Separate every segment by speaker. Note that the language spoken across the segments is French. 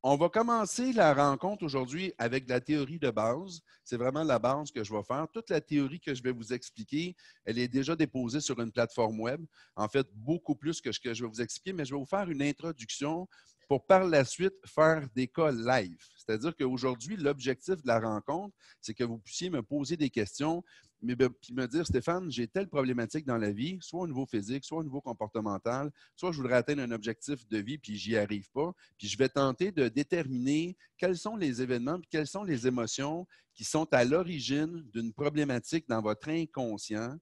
Speaker 1: On va commencer la rencontre aujourd'hui avec la théorie de base. C'est vraiment la base que je vais faire. Toute la théorie que je vais vous expliquer, elle est déjà déposée sur une plateforme web. En fait, beaucoup plus que ce que je vais vous expliquer, mais je vais vous faire une introduction pour par la suite faire des cas live. C'est-à-dire qu'aujourd'hui, l'objectif de la rencontre, c'est que vous puissiez me poser des questions puis me dire, Stéphane, j'ai telle problématique dans la vie, soit au niveau physique, soit au niveau comportemental, soit je voudrais atteindre un objectif de vie puis j'y arrive pas. Puis je vais tenter de déterminer quels sont les événements puis quelles sont les émotions qui sont à l'origine d'une problématique dans votre inconscient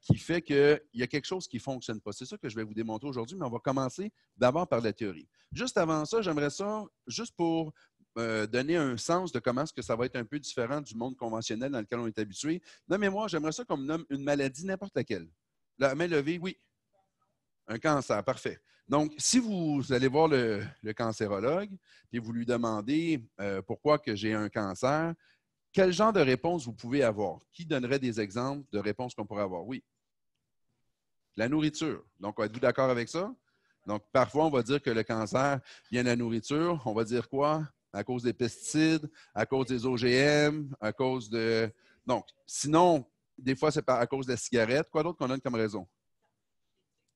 Speaker 1: qui fait qu'il y a quelque chose qui ne fonctionne pas. C'est ça que je vais vous démontrer aujourd'hui, mais on va commencer d'abord par la théorie. Juste avant ça, j'aimerais ça, juste pour donner un sens de comment est-ce que ça va être un peu différent du monde conventionnel dans lequel on est habitué. Nommez-moi, j'aimerais ça qu'on me nomme une maladie, n'importe laquelle. La main levée, oui. Un cancer, parfait. Donc, si vous allez voir le cancérologue et vous lui demandez pourquoi que j'ai un cancer, quel genre de réponse vous pouvez avoir? Qui donnerait des exemples de réponses qu'on pourrait avoir? Oui. La nourriture. Donc, êtes-vous d'accord avec ça? Donc, parfois, on va dire que le cancer vient de la nourriture. On va dire quoi? À cause des pesticides, à cause des OGM, à cause de... Donc, sinon, des fois, c'est à cause de la cigarette. Quoi d'autre qu'on donne comme raison?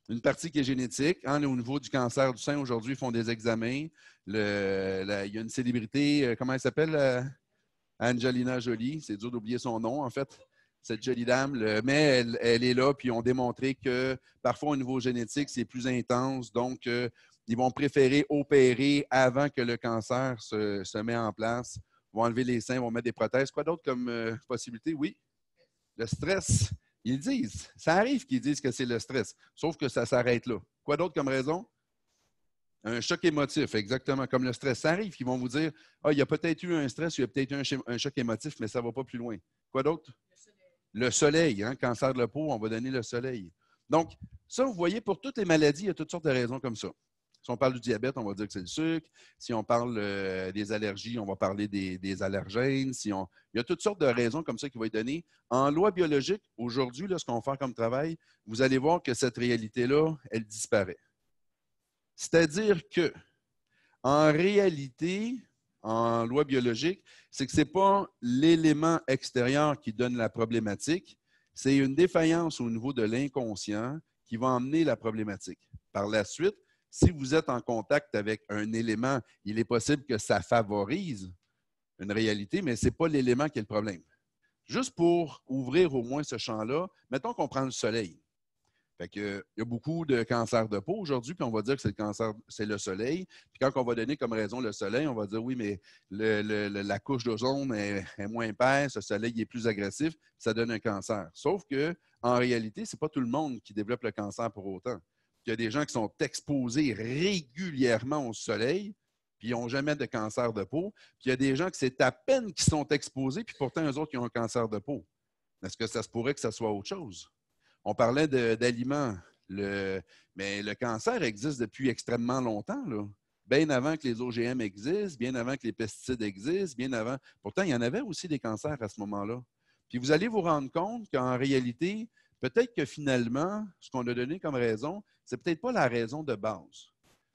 Speaker 1: Une partie qui est génétique. Hein, au niveau du cancer du sein, aujourd'hui, ils font des examens. Il y a une célébrité, comment elle s'appelle? Angelina Jolie. C'est dur d'oublier son nom, en fait. Cette jolie dame, mais elle est là, puis ils ont démontré que parfois au niveau génétique, c'est plus intense. Donc, ils vont préférer opérer avant que le cancer se met en place. Ils vont enlever les seins, vont mettre des prothèses. Quoi d'autre comme possibilité? Oui, le stress. Ils disent. Ça arrive qu'ils disent que c'est le stress, sauf que ça s'arrête là. Quoi d'autre comme raison? Un choc émotif, exactement, comme le stress. Ça arrive qu'ils vont vous dire, ah, il y a peut-être eu un stress, il y a peut-être eu un choc émotif, mais ça ne va pas plus loin. Quoi d'autre? Le soleil, hein, cancer de la peau, on va donner le soleil. Donc, ça, vous voyez, pour toutes les maladies, il y a toutes sortes de raisons comme ça. Si on parle du diabète, on va dire que c'est le sucre. Si on parle des allergies, on va parler des allergènes. Il y a toutes sortes de raisons comme ça qui vont être données. En loi biologique, aujourd'hui, ce qu'on va faire comme travail, vous allez voir que cette réalité-là, elle disparaît. C'est-à-dire que, en réalité, en loi biologique, c'est que ce n'est pas l'élément extérieur qui donne la problématique, c'est une défaillance au niveau de l'inconscient qui va emmener la problématique. Par la suite, si vous êtes en contact avec un élément, il est possible que ça favorise une réalité, mais ce n'est pas l'élément qui est le problème. Juste pour ouvrir au moins ce champ-là, mettons qu'on prend le soleil. Fait que, il y a beaucoup de cancers de peau aujourd'hui, puis on va dire que c'est le cancer, c'est le soleil. Puis quand on va donner comme raison le soleil, on va dire oui, mais la couche d'ozone est moins épaisse, le soleil est plus agressif, ça donne un cancer. Sauf que en réalité, ce n'est pas tout le monde qui développe le cancer pour autant. Il y a des gens qui sont exposés régulièrement au soleil, puis ils n'ont jamais de cancer de peau. Puis il y a des gens qui c'est à peine qui sont exposés, puis pourtant, eux autres, qui ont un cancer de peau. Est-ce que ça se pourrait que ça soit autre chose? On parlait d'aliments, mais le cancer existe depuis extrêmement longtemps, là. Bien avant que les OGM existent, bien avant que les pesticides existent, bien avant. Pourtant, il y en avait aussi des cancers à ce moment-là. Puis vous allez vous rendre compte qu'en réalité, peut-être que finalement, ce qu'on a donné comme raison, c'est peut-être pas la raison de base.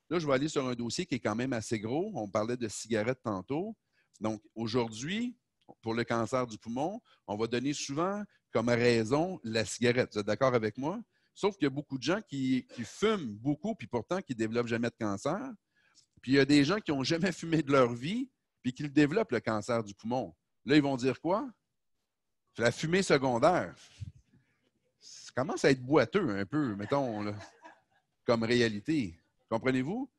Speaker 1: Là, je vais aller sur un dossier qui est quand même assez gros. On parlait de cigarettes tantôt. Donc, aujourd'hui, pour le cancer du poumon, on va donner souvent comme raison la cigarette. Vous êtes d'accord avec moi? Sauf qu'il y a beaucoup de gens qui fument beaucoup, puis pourtant qui ne développent jamais de cancer. Puis il y a des gens qui n'ont jamais fumé de leur vie, puis qui développent le cancer du poumon. Là, ils vont dire quoi? La fumée secondaire. Ça commence à être boiteux un peu, mettons, là, comme réalité. Comprenez-vous?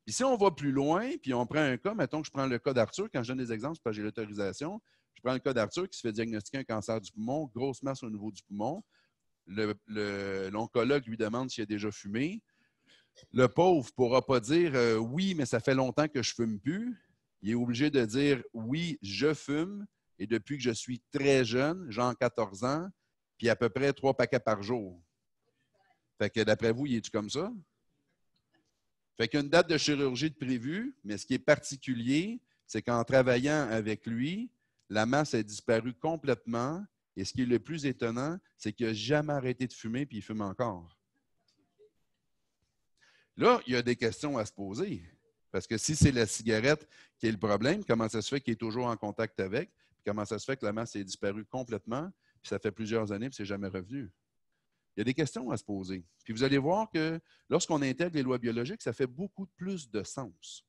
Speaker 1: Puis si on va plus loin, puis on prend un cas, mettons que je prends le cas d'Arthur, quand je donne des exemples, parce que j'ai l'autorisation, je prends le cas d'Arthur qui se fait diagnostiquer un cancer du poumon, grosse masse au niveau du poumon. L'oncologue lui demande s'il a déjà fumé. Le pauvre ne pourra pas dire oui, mais ça fait longtemps que je ne fume plus. Il est obligé de dire oui, je fume, et depuis que je suis très jeune, genre 14 ans, puis à peu près 3 paquets par jour. Fait que d'après vous, il est-tu comme ça? Fait qu'il y a une date de chirurgie de prévue, mais ce qui est particulier, c'est qu'en travaillant avec lui, la masse a disparu complètement. Et ce qui est le plus étonnant, c'est qu'il n'a jamais arrêté de fumer puis il fume encore. Là, il y a des questions à se poser. Parce que si c'est la cigarette qui est le problème, comment ça se fait qu'il est toujours en contact avec? Puis comment ça se fait que la masse est disparue complètement? Puis ça fait plusieurs années, puis c'est jamais revenu. Il y a des questions à se poser. Puis vous allez voir que lorsqu'on intègre les lois biologiques, ça fait beaucoup plus de sens.